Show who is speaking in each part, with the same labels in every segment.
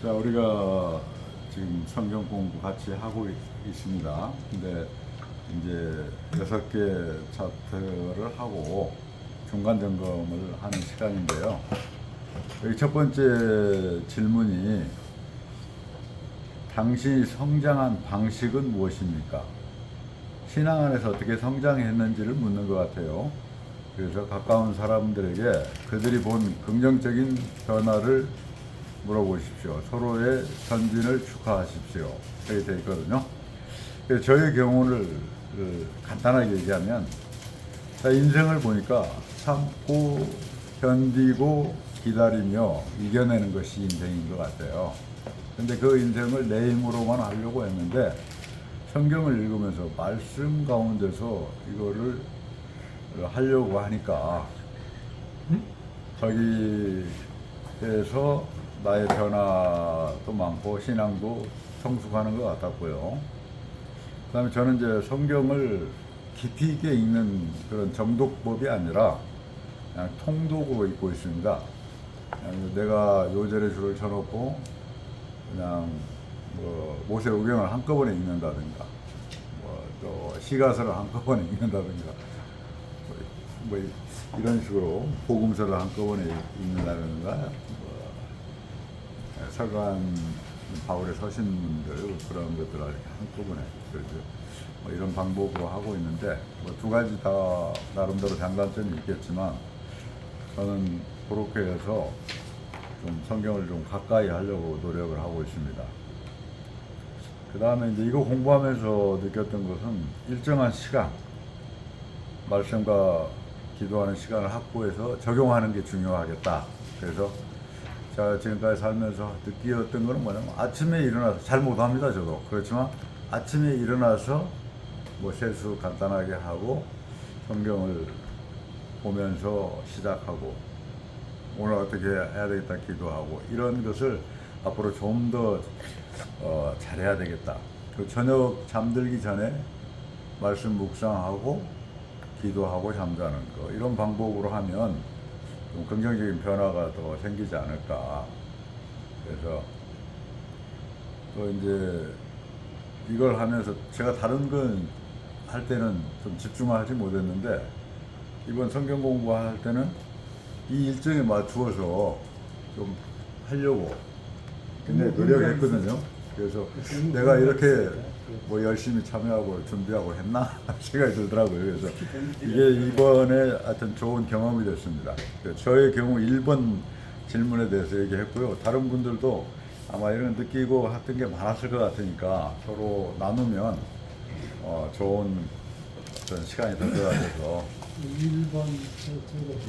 Speaker 1: 자, 우리가 지금 성경 공부 같이 하고 있습니다. 근데 이제 6개 차트를 하고 중간 점검을 하는 시간인데요. 여기 첫 번째 질문이 당신이 성장한 방식은 무엇입니까? 신앙 안에서 어떻게 성장했는지를 묻는 것 같아요. 그래서 가까운 사람들에게 그들이 본 긍정적인 변화를 물어보십시오. 서로의 전진을 축하하십시오. 이렇게 되어 있거든요. 그래서 저의 경우를 간단하게 얘기하면, 인생을 보니까 참고 견디고 기다리며 이겨내는 것이 인생인 것 같아요. 근데 그 인생을 내 힘으로만 하려고 했는데, 성경을 읽으면서 말씀 가운데서 이거를 하려고 하니까 거기에서 나의 변화도 많고 신앙도 성숙하는 것 같았고요. 그 다음에 저는 이제 성경을 깊이 있게 읽는 그런 정독법이 아니라 그냥 통독으로 읽고 있습니다. 그냥 내가 요절의 줄을 쳐놓고 그냥 모세오경을 한꺼번에 읽는다든가, 또 시가서를 한꺼번에 읽는다든가, 이런 식으로 복음서를 한꺼번에 읽는다든가, 서간 바울의 서신들 그런 것들을 이렇게 한꺼번에 이런 방법으로 하고 있는데, 두 가지 다 나름대로 장단점이 있겠지만 저는 그렇게 해서 좀 성경을 좀 가까이 하려고 노력을 하고 있습니다. 그 다음에 이제 이거 공부하면서 느꼈던 것은 일정한 시간, 말씀과 기도하는 시간을 확보해서 적용하는 게 중요하겠다. 그래서 제가 지금까지 살면서 느끼었던 거는 뭐냐면, 아침에 일어나서, 잘 못합니다 저도. 그렇지만 아침에 일어나서 세수 간단하게 하고 성경을 보면서 시작하고 오늘 어떻게 해야 되겠다 기도하고, 이런 것을 앞으로 좀 더 잘해야 되겠다. 그 저녁 잠들기 전에 말씀 묵상하고 기도하고 잠자는 거, 이런 방법으로 하면 좀 긍정적인 변화가 더 생기지 않을까. 그래서 또 이제 이걸 하면서 제가 다른 건 할 때는 좀 집중하지 못했는데, 이번 성경 공부할 때는 이 일정에 맞추어서 좀 하려고 굉장히 노력했거든요. 그래서 내가 이렇게 열심히 참여하고 준비하고 했나 생각이 들더라고요. 그래서 이게 이번에 하여튼 좋은 경험이 됐습니다. 저의 경우 1번 질문에 대해서 얘기했고요. 다른 분들도 아마 이런 느끼고 했던 게 많았을 것 같으니까 서로 나누면 좋은 어떤 시간이 될 것 같아서
Speaker 2: 1번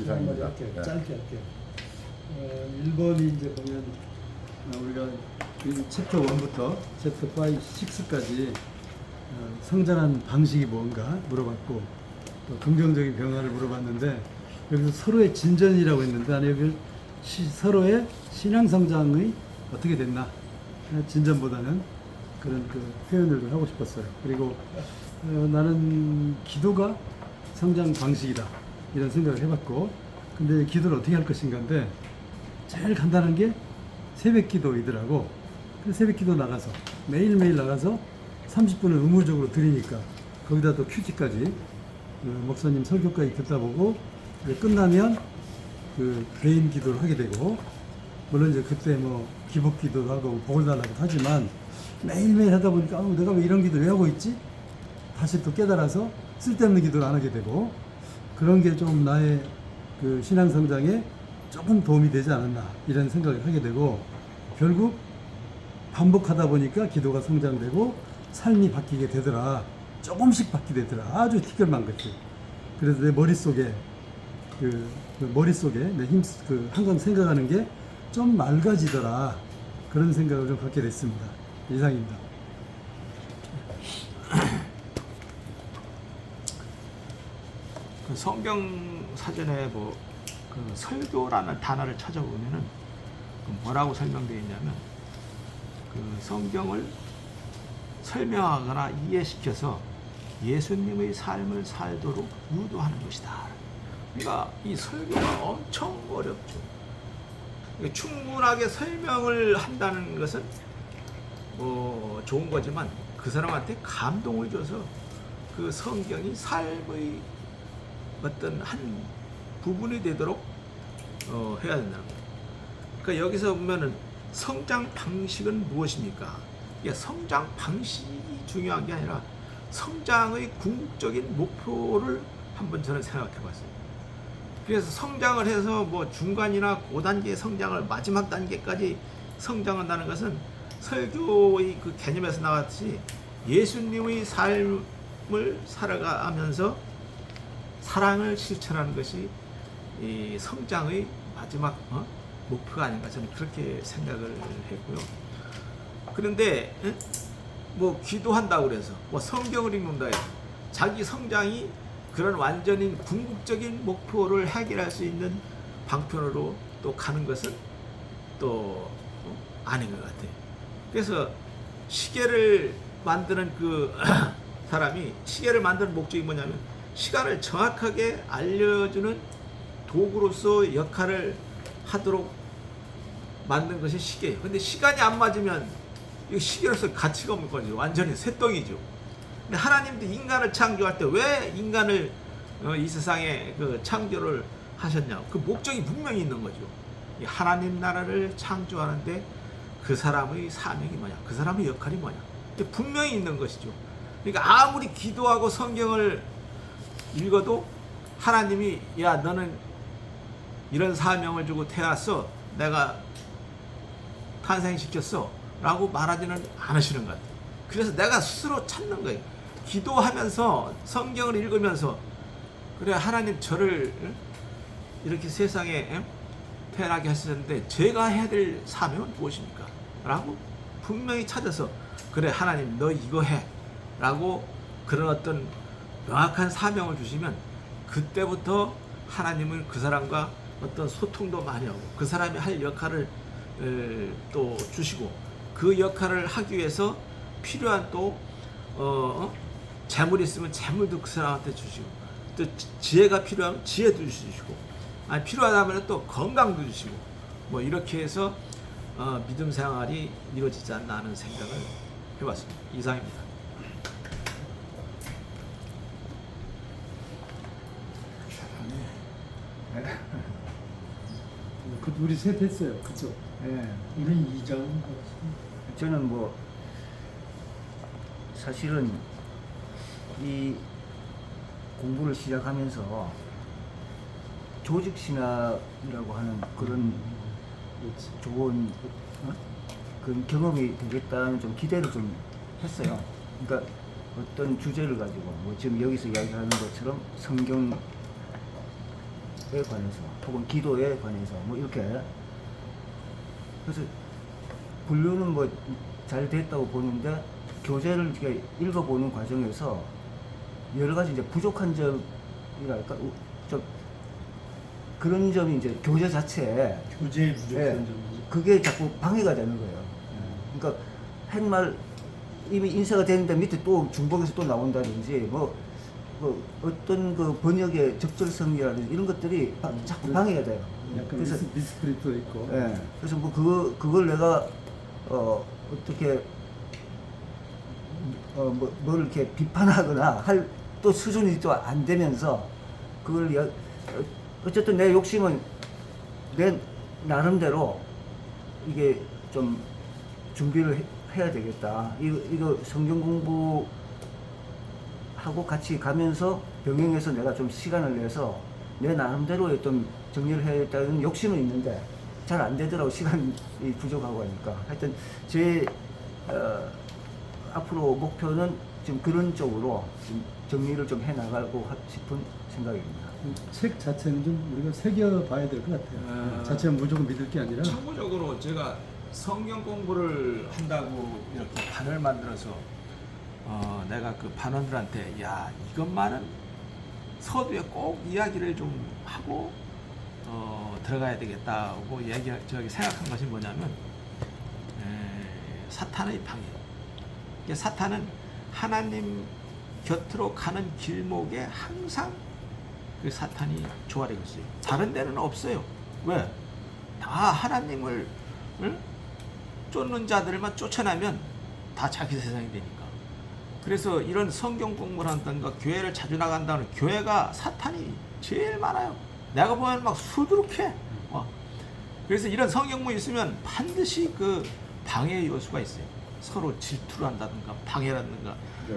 Speaker 1: 이상입니다.
Speaker 2: 짧게
Speaker 1: 네.
Speaker 2: 할게요. 1번이 이제 보면 우리가 챕터 1부터 챕터 5, 6까지 성장한 방식이 뭔가 물어봤고, 또 긍정적인 변화를 물어봤는데, 여기서 서로의 진전이라고 했는데, 아니 여기 서로의 신앙 성장의 어떻게 됐나, 진전보다는 그런 그 표현을 하고 싶었어요. 그리고 나는 기도가 성장 방식이다 이런 생각을 해봤고, 근데 기도를 어떻게 할 것인가인데 제일 간단한 게 새벽 기도이더라고. 그래서 새벽 기도 나가서 매일매일 나가서 30분을 의무적으로 드리니까, 거기다 또 큐티까지 목사님 설교까지 듣다 보고 끝나면 그 개인 기도를 하게 되고, 물론 이제 그때 기복 기도도 하고 복을 달라고 하지만 매일매일 하다 보니까 내가 왜 이런 기도를 왜 하고 있지? 다시 또 깨달아서 쓸데없는 기도를 안 하게 되고, 그런 게 좀 나의 그 신앙 성장에 조금 도움이 되지 않았나 이런 생각을 하게 되고, 결국 반복하다 보니까 기도가 성장되고 삶이 바뀌게 되더라. 조금씩 바뀌게 되더라. 아주 티끌만 같이. 그래서 내 머릿속에 내 항상 생각하는 게 좀 맑아지더라. 그런 생각을 좀 갖게 됐습니다. 이상입니다.
Speaker 3: 그 성경 사전에 그 설교라는 단어를 찾아보면은 뭐라고 설명되어 있냐면, 그 성경을 설명하거나 이해시켜서 예수님의 삶을 살도록 유도하는 것이다. 그러니까 이 설교가 엄청 어렵죠. 충분하게 설명을 한다는 것은 뭐 좋은 거지만 그 사람한테 감동을 줘서 그 성경이 삶의 어떤 한 부분이 되도록 해야 된다는 거예요. 그러니까 여기서 보면은 성장 방식은 무엇입니까? 이게 성장 방식이 중요한 게 아니라 성장의 궁극적인 목표를 한번 저는 생각해 봤어요. 그래서 성장을 해서 뭐 중간이나 고단계 성장을 마지막 단계까지 성장한다는 것은 설교의 그 개념에서 나왔듯이 예수님의 삶을 살아가면서 사랑을 실천하는 것이 이 성장의 마지막 목표가 아닌가 저는 그렇게 생각을 했고요. 그런데 뭐 기도한다고 그래서 뭐 성경을 읽는다 해서 자기 성장이 그런 완전히 궁극적인 목표를 해결할 수 있는 방편으로 또 가는 것은 또 아닌 것 같아요. 그래서 시계를 만드는 그 사람이 시계를 만드는 목적이 뭐냐면 시간을 정확하게 알려주는 도구로서 역할을 하도록 만든 것이 시계예요. 근데 시간이 안 맞으면 이 시계로서 가치가 없는 거죠. 완전히 쇳덩이죠. 근데 하나님도 인간을 창조할 때 왜 인간을 이 세상에 그 창조를 하셨냐? 그 목적이 분명히 있는 거죠. 이 하나님 나라를 창조하는데 그 사람의 사명이 뭐냐? 그 사람의 역할이 뭐냐? 분명히 있는 것이죠. 그러니까 아무리 기도하고 성경을 읽어도 하나님이 야 너는 이런 사명을 주고 태어났어. 내가 탄생시켰어. 라고 말하지는 않으시는 것 같아요. 그래서 내가 스스로 찾는 거예요. 기도하면서 성경을 읽으면서 그래 하나님 저를 이렇게 세상에 태어나게 하셨는데 제가 해야 될 사명은 무엇입니까? 라고 분명히 찾아서 그래 하나님 너 이거 해 라고 그런 어떤 명확한 사명을 주시면 그때부터 하나님은 그 사람과 어떤 소통도 많이 하고 그 사람이 할 역할을 또 주시고 그 역할을 하기 위해서 필요한 또 재물이 있으면 재물도 그 사람한테 주시고 또 지혜가 필요하면 지혜도 주시고 아니 필요하다면 또 건강도 주시고 뭐 이렇게 해서 믿음 생활이 이루어지지 않나 하는 생각을 해봤습니다. 이상입니다.
Speaker 2: 우리 셋 했어요. 그죠?
Speaker 4: 예.
Speaker 2: 우리 2장.
Speaker 4: 저는 뭐 사실은 이 공부를 시작하면서 조직신학이라고 하는 그런 좋은 그런 경험이 되겠다는 좀 기대를 좀 했어요. 그러니까 어떤 주제를 가지고 뭐 지금 여기서 이야기하는 것처럼 성경에 관해서 혹은 기도에 관해서 뭐 이렇게 그래서 분류는 뭐 잘 됐다고 보는데 교재를 이렇게 읽어보는 과정에서 여러 가지 이제 부족한 점이랄까 좀 그런 점이 이제 교재 자체에
Speaker 2: 교재의 부족한
Speaker 4: 예,
Speaker 2: 점이지.
Speaker 4: 그게 자꾸 방해가 되는 거예요. 그러니까 한 말 이미 인쇄가 되는데 밑에 또 중복해서 또 나온다든지 뭐 어떤 그 번역의 적절성이라든지 이런 것들이 자꾸 방해가 돼요.
Speaker 2: 약간
Speaker 4: 그래서
Speaker 2: 미스프린트도 있고.
Speaker 4: 예, 그래서 뭐 그걸 내가 어떻게 뭘 이렇게 비판하거나 할 또 수준이 또 안 되면서 그걸 어쨌든 내 욕심은 내 나름대로 이게 좀 준비를 해야 되겠다. 이거 성경 공부하고 같이 가면서 병행해서 내가 좀 시간을 내서 내 나름대로 어떤 정리를 해야겠다는 욕심은 있는데 잘 안 되더라고. 시간이 부족하고 하니까. 하여튼 제 앞으로 목표는 지금 그런 쪽으로 좀 정리를 좀 해나가고 싶은 생각입니다.
Speaker 2: 책 자체는 좀 우리가 새겨봐야 될 것 같아요. 자체는 무조건 믿을 게 아니라.
Speaker 3: 참고적으로 제가 성경 공부를 한다고 이렇게 반을 만들어서 내가 그 반원들한테 야 이것만은 서두에 꼭 이야기를 좀 하고 들어가야 되겠다고 생각한 것이 뭐냐면 사탄의 방해. 사탄은 하나님 곁으로 가는 길목에 항상 그 사탄이 조아리고 있어요. 다른 데는 없어요. 왜? 다 하나님을 쫓는 자들만 쫓아내면 다 자기 세상이 되니까. 그래서 이런 성경 공부를 한다든가 교회를 자주 나간다는 교회가 사탄이 제일 많아요. 내가 보면 막 수두룩해. 그래서 이런 성경문 있으면 반드시 그 방해 요소가 있어요. 서로 질투를 한다든가 방해라든가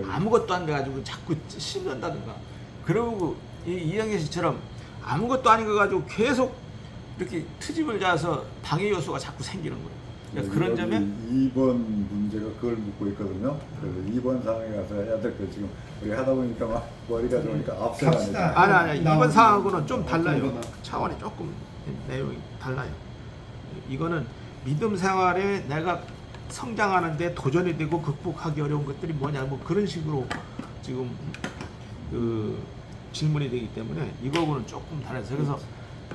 Speaker 3: 아무것도 안 돼가지고 자꾸 씹는다든가. 그리고 이영애 씨처럼 아무것도 아닌 거 가지고 계속 이렇게 트집을 잡아서 방해 요소가 자꾸 생기는 거예요. 그러니까 그런 점에
Speaker 1: 2번 문제가 그걸 묻고 있거든요. 그래서 2번 상황에 가서 해야 될 거 지금 우리 하다 보니까 막 머리가 좋으니까 앞서가네.
Speaker 2: 갑시다.
Speaker 3: 아니 이번
Speaker 2: 나오는
Speaker 3: 상황하고는 좀
Speaker 2: 어떤
Speaker 3: 달라요.
Speaker 2: 거나.
Speaker 3: 차원이 조금 내용이 달라요. 이거는 믿음 생활에 내가 성장하는데 도전이 되고 극복하기 어려운 것들이 뭐냐 뭐 그런 식으로 지금 그 질문이 되기 때문에 이거하고는 조금 달라서 그래서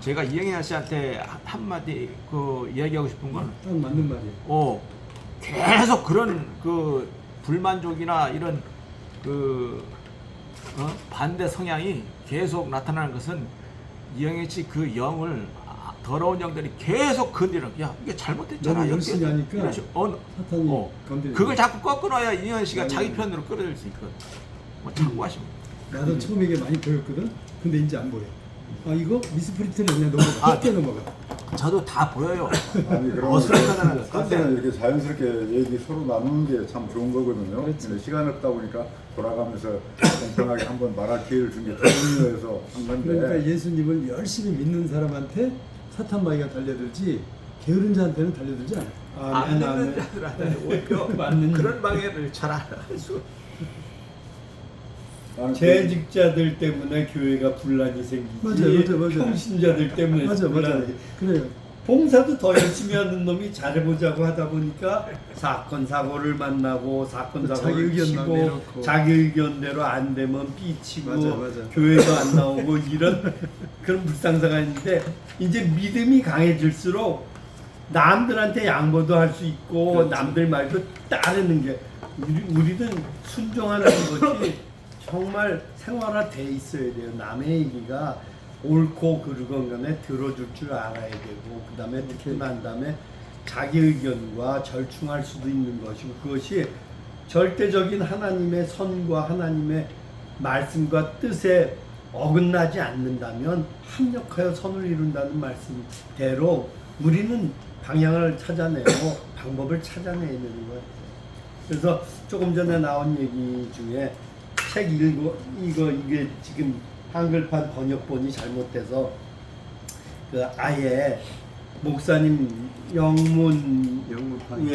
Speaker 3: 제가 이영애 씨한테 한마디 그 이야기하고 싶은 건
Speaker 2: 딱 맞는 말이에요.
Speaker 3: 계속 그런 그 불만족이나 이런 그 반대 성향이 계속 나타나는 것은 이영애 씨 그 영을 더러운 영들이 계속 건드리는 야 이게 잘못됐잖아.
Speaker 2: 너무 열심히 하니까
Speaker 3: 이런 식으로
Speaker 2: 사탄이 건드리는
Speaker 3: 그걸 자꾸 꺾어놔야 이영애 씨가
Speaker 2: 아니,
Speaker 3: 자기
Speaker 2: 아니.
Speaker 3: 편으로 끌어들일 수 있거든. 뭐 참고하시면.
Speaker 2: 나도 처음에 이게 많이 보였거든. 근데 이제 안 보여. 아 이거 미스프린트는 그냥 넘어가. 쉽게 넘어가.
Speaker 3: 저도 다 보여요.
Speaker 1: 아니 그러면
Speaker 3: 어수선하다는
Speaker 1: 사실은 이렇게 자연스럽게 얘기 서로 나누는 게 참 좋은 거거든요.
Speaker 2: 그렇지.
Speaker 1: 근데 시간 없다 보니까 돌아가면서 공평하게 한번 말할 기회를 준 게 더 중요해서 한 건데.
Speaker 2: 그러니까 예수님을 열심히 믿는 사람한테 사탄 마귀가 달려들지 게으른 자한테는 달려들지 않아.
Speaker 3: 안 믿는 자들한테 오히려
Speaker 2: 맞는
Speaker 3: 그런 방해를 잘 안 할수
Speaker 1: 나는
Speaker 5: 재직자들 때문에 교회가 분란이 생기지
Speaker 2: 맞아요.
Speaker 5: 평신자들 때문에
Speaker 2: 맞아.
Speaker 5: 분란이
Speaker 2: 그래요.
Speaker 5: 봉사도 더 열심히 하는 놈이 잘해보자고 하다 보니까 사건 사고를 만나고 사건
Speaker 2: 자기
Speaker 5: 사고를
Speaker 2: 의견만
Speaker 5: 치고
Speaker 2: 내놓고.
Speaker 5: 자기 의견대로 안 되면 삐치고
Speaker 2: 맞아.
Speaker 5: 교회도 안 나오고 이런 그런 불상사가 있는데 이제 믿음이 강해질수록 남들한테 양보도 할 수 있고
Speaker 2: 그렇지.
Speaker 5: 남들 말도 따르는 게 우리는 순종하는 것이 정말 생활화돼 있어야 돼요. 남의 얘기가 옳고 그르건 간에 들어줄 줄 알아야 되고 그 다음에 듣고 난 다음에 자기 의견과 절충할 수도 있는 것이고 그것이 절대적인 하나님의 선과 하나님의 말씀과 뜻에 어긋나지 않는다면 합력하여 선을 이룬다는 말씀대로 우리는 방향을 찾아내고 방법을 찾아내야 되는 거예요. 그래서 조금 전에 나온 얘기 중에 책 읽고 이게 지금 한글판 번역본이 잘못돼서 그 아예 목사님
Speaker 2: 영문판.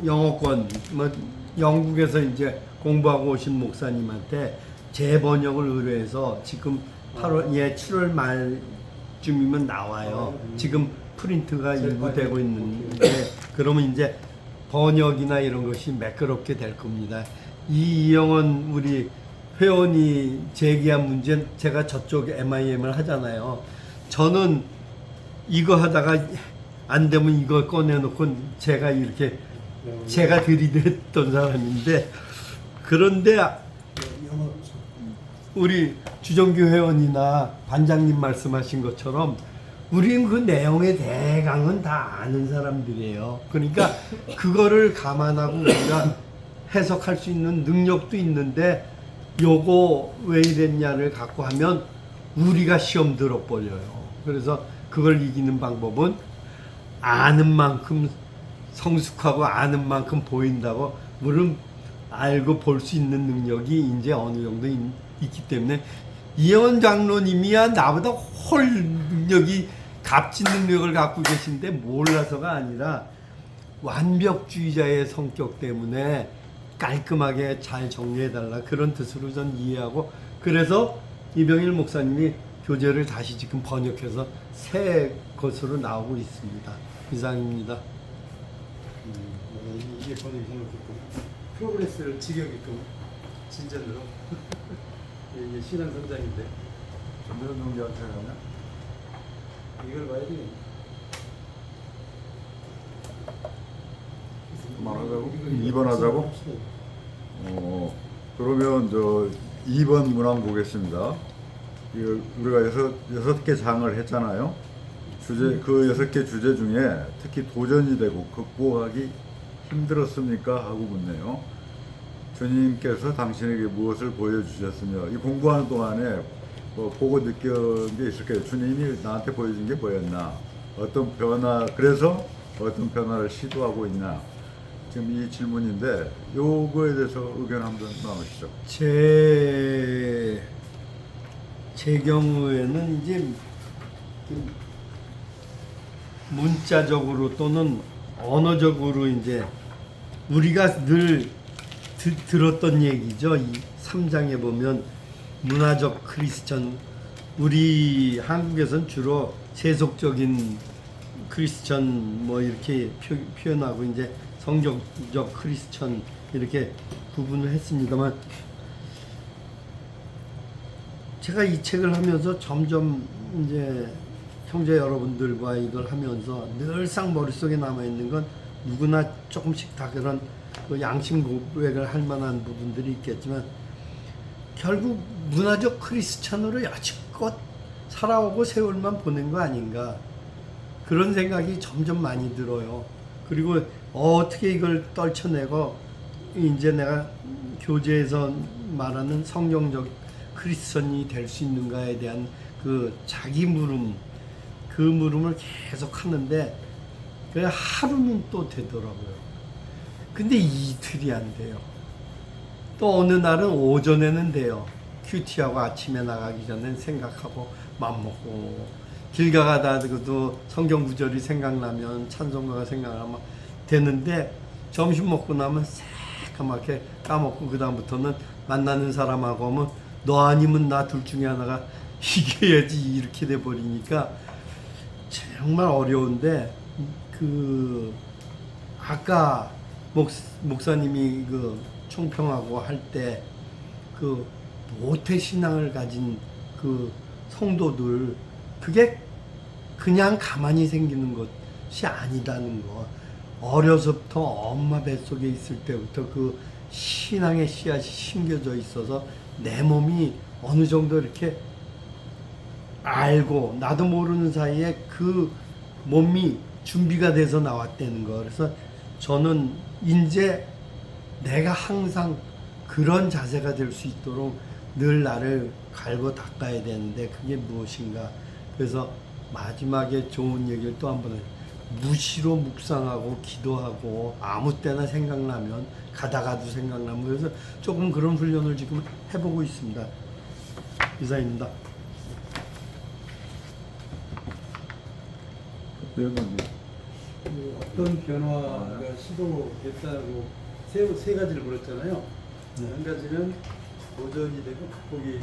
Speaker 5: 영어권 뭐 영국에서 이제 공부하고 오신 목사님한테 재번역을 의뢰해서 지금 7월 말쯤이면 나와요. 지금 프린트가 일부 되고 있는데 그러면 이제 번역이나 이런 것이 매끄럽게 될 겁니다. 이영원 우리 회원이 제기한 문제는 제가 저쪽 MIM을 하잖아요. 저는 이거 하다가 안 되면 이거 꺼내놓고 제가 이렇게 제가 들이댔던 사람인데 그런데 우리 주정규 회원이나 반장님 말씀하신 것처럼 우리는 그 내용의 대강은 다 아는 사람들이에요. 그러니까 그거를 감안하고 우리가 해석할 수 있는 능력도 있는데 요거 왜 이랬냐를 갖고 하면 우리가 시험 들어버려요. 그래서 그걸 이기는 방법은 아는 만큼 성숙하고 아는 만큼 보인다고 물론 알고 볼 수 있는 능력이 이제 어느 정도 있기 때문에 이영원 장로님이야 나보다 홀 능력이 값진 능력을 갖고 계신데 몰라서가 아니라 완벽주의자의 성격 때문에 깔끔하게 잘 정리해달라 그런 뜻으로 전 이해하고 그래서 이병일 목사님이 교재를 다시 지금 번역해서 새 것으로 나오고 있습니다. 이상입니다.
Speaker 2: 이게 번역이 잘못됐고 프로그레스를 직역했고 진전으로 이게 신앙 성장인데
Speaker 1: 전면 농기한테 가냐?
Speaker 2: 이걸 봐야 되겠네.
Speaker 1: 그만하자고? 2번 하자고? 그러면 저 2번 문항 보겠습니다. 이거 우리가 여섯 개 장을 했잖아요. 그 6개 주제 중에 특히 도전이 되고 극복하기 힘들었습니까? 하고 묻네요. 주님께서 당신에게 무엇을 보여주셨으며 이 공부하는 동안에 뭐 보고 느낀 게 있을 거예요. 주님이 나한테 보여준 게 뭐였나? 어떤 변화, 그래서 어떤 변화를 시도하고 있나? 지금 이 질문인데 요거에 대해서 의견 한번 나누시죠.
Speaker 5: 제 경우에는 이제 문자적으로 또는 언어적으로 이제 우리가 늘 들었던 얘기죠. 이 3장에 보면 문화적 크리스천, 우리 한국에서는 주로 세속적인 크리스천 뭐 이렇게 표현하고 이제 성경적 크리스천 이렇게 구분을 했습니다만, 제가 이 책을 하면서 점점 이제 형제 여러분들과 이걸 하면서 늘상 머릿속에 남아있는 건 누구나 조금씩 다 그런 그 양심 고백을 할 만한 부분들이 있겠지만, 결국 문화적 크리스찬으로 여지껏 살아오고 세월만 보낸 거 아닌가, 그런 생각이 점점 많이 들어요. 그리고 어떻게 이걸 떨쳐내고 이제 내가 교제에서 말하는 성경적 크리스천이 될 수 있는가에 대한 그 자기 물음, 그 물음을 계속 하는데 그래 하루는 또 되더라고요. 근데 이틀이 안 돼요. 또 어느 날은 오전에는 돼요. 큐티하고 아침에 나가기 전에 생각하고 맘먹고, 길 가다가도 성경 구절이 생각나면 찬송가가 생각나면 되는데, 점심 먹고 나면 새까맣게 까먹고 그 다음부터는 만나는 사람하고 하면 너 아니면 나 둘 중에 하나가 이겨야지 이렇게 돼 버리니까 정말 어려운데, 그 아까 목사님이 그 총평하고 할 때 그 모태 신앙을 가진 그 성도들, 그게 그냥 가만히 생기는 것이 아니다는 거. 어려서부터 엄마 뱃속에 있을 때부터 그 신앙의 씨앗이 심겨져 있어서 내 몸이 어느 정도 이렇게 알고 나도 모르는 사이에 그 몸이 준비가 돼서 나왔다는 거. 그래서 저는 이제 내가 항상 그런 자세가 될 수 있도록 늘 나를 갈고 닦아야 되는데 그게 무엇인가. 그래서 마지막에 좋은 얘기를 또 한 번 해요. 무시로 묵상하고 기도하고 아무 때나 생각나면, 가다가도 생각나면, 그래서 조금 그런 훈련을 지금 해보고 있습니다. 이상입니다.
Speaker 2: 어떤 변화가 시도됐다고 세 가지를 물었잖아요. 한 가지는 도전이 되고 극복이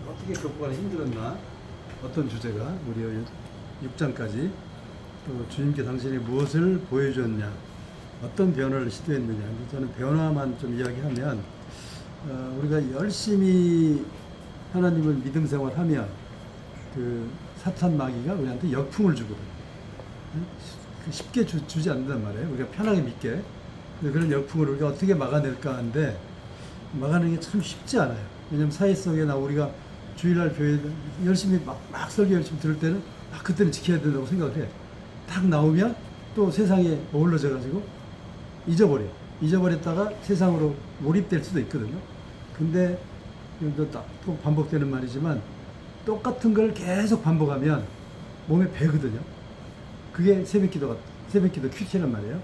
Speaker 2: 어떻게 극복하기 힘들었나, 어떤 주제가 우리 6장까지, 또 주님께 당신이 무엇을 보여줬냐, 어떤 변화를 시도했느냐. 저는 변화만 좀 이야기하면, 우리가 열심히 하나님을 믿음 생활하면 그 사탄 마귀가 우리한테 역풍을 주거든요. 쉽게 주지 않는단 말이에요. 우리가 편하게 믿게. 그런 역풍을 우리가 어떻게 막아낼까 하는데, 막아내는 게 참 쉽지 않아요. 왜냐면 사회 속에나 우리가 주일날 교회 열심히 막 설교 열심히 들을 때는 그때는 지켜야 된다고 생각을 해. 딱 나오면 또 세상에 어울러져 가지고 잊어버렸다가 세상으로 몰입될 수도 있거든요. 근데 또 반복되는 말이지만 똑같은 걸 계속 반복하면 몸에 배거든요. 그게 새벽기도 큐티란 말이에요.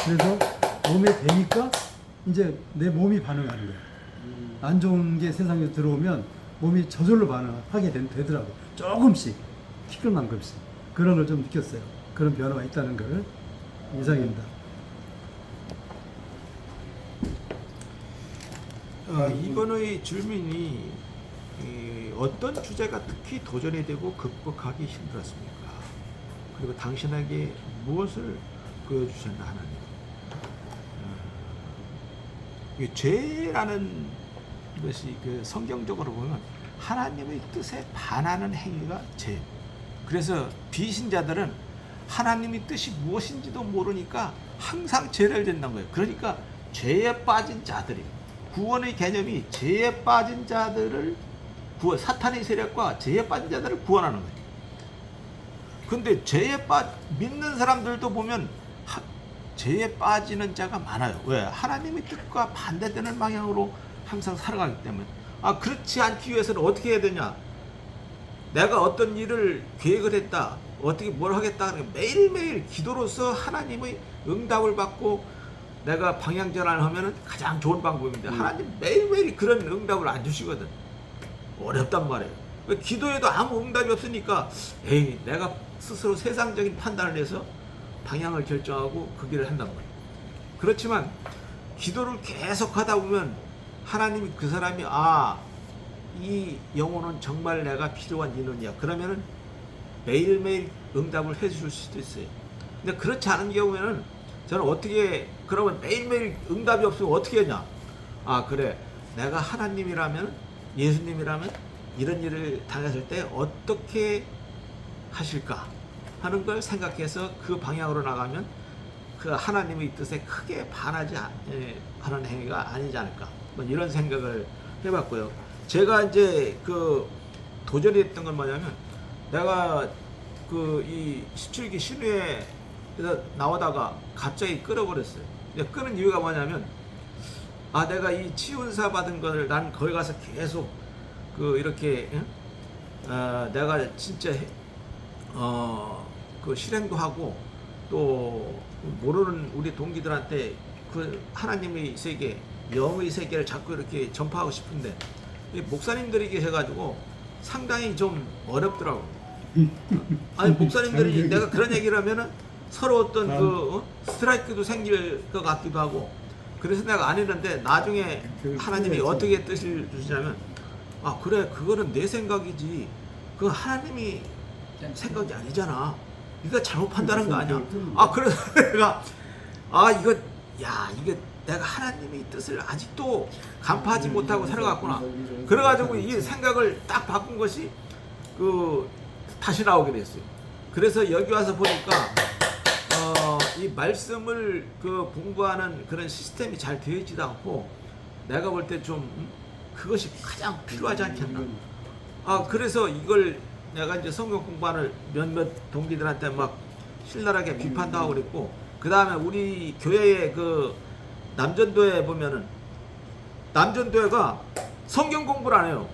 Speaker 2: 그래서 몸에 배니까 이제 내 몸이 반응하는 거예요. 안 좋은 게 세상에 들어오면 몸이 저절로 반응하게 되더라고요. 조금씩, 키끌만큼씩. 그런 걸 좀 느꼈어요. 그런 변화가 있다는 걸. 이상입니다.
Speaker 3: 이번의 질문이 어떤 주제가 특히 도전이 되고 극복하기 힘들었습니까? 그리고 당신에게 무엇을 보여주셨나 하나님? 이 죄라는 것이 그 성경적으로 보면 하나님의 뜻에 반하는 행위가 죄. 그래서 비신자들은 하나님의 뜻이 무엇인지도 모르니까 항상 죄를 짓는 거예요. 그러니까 죄에 빠진 자들이, 구원의 개념이 죄에 빠진 자들을 사탄의 세력과 죄에 빠진 자들을 구원하는 거예요. 근데 믿는 사람들도 보면 죄에 빠지는 자가 많아요. 왜? 하나님의 뜻과 반대되는 방향으로 항상 살아가기 때문에. 그렇지 않기 위해서는 어떻게 해야 되냐? 내가 어떤 일을 계획을 했다, 어떻게 뭘 하겠다 하는 게 매일매일 기도로서 하나님의 응답을 받고 내가 방향 전환을 하면은 가장 좋은 방법인데 하나님 매일매일 그런 응답을 안 주시거든. 어렵단 말이에요. 기도에도 아무 응답이 없으니까 내가 스스로 세상적인 판단을 해서 방향을 결정하고 그 길을 한단 말이에요. 그렇지만 기도를 계속 하다 보면 하나님이 그 사람이 이 영혼은 정말 내가 필요한 인원이야. 그러면은 매일매일 응답을 해줄 수도 있어요. 근데 그렇지 않은 경우에는 저는 그러면 매일매일 응답이 없으면 어떻게 하냐? 그래. 내가 하나님이라면, 예수님이라면 이런 일을 당했을 때 어떻게 하실까 하는 걸 생각해서 그 방향으로 나가면 그 하나님의 뜻에 크게 반하지 하는 행위가 아니지 않을까. 뭐 이런 생각을 해봤고요. 제가 이제 도전이 했던 건 뭐냐면, 내가 이 17기 신유회에서 나오다가 갑자기 끊어버렸어요. 근데 끊은 이유가 뭐냐면, 내가 이 치유은사 받은 거를 난 거기 가서 계속 이렇게 내가 진짜 실행도 하고 또 모르는 우리 동기들한테 그 하나님의 세계, 영의 세계를 자꾸 이렇게 전파하고 싶은데 목사님들이 계셔가지고 상당히 좀 어렵더라고. 목사님들이 내가 그런 얘기를 하면은 서로 어떤 스트라이크도 생길 것 같기도 하고, 그래서 내가 안 했는데 나중에 하나님이 어떻게 뜻을 주시냐면, 그래, 그거는 내 생각이지 그건 하나님이 생각이 아니잖아. 이거 잘못 판단한 거 아니야. 그래서 내가 이게 내가 하나님의 뜻을 아직도 간파하지 못하고 살아갔구나. 그래가지고 이 생각을 딱 바꾼 것이 다시 나오게 됐어요. 그래서 여기 와서 보니까 이 말씀을 공부하는 그런 시스템이 잘 되어 있지도 않고, 내가 볼 때 좀 그것이 가장 필요하지 않겠나. 그래서 이걸 내가 이제 성경 공부하는 몇몇 동기들한테 막 신랄하게 비판도 하고 그랬고, 그 다음에 우리 교회의 남전도에 보면은 남전도회가 성경 공부를 안 해요.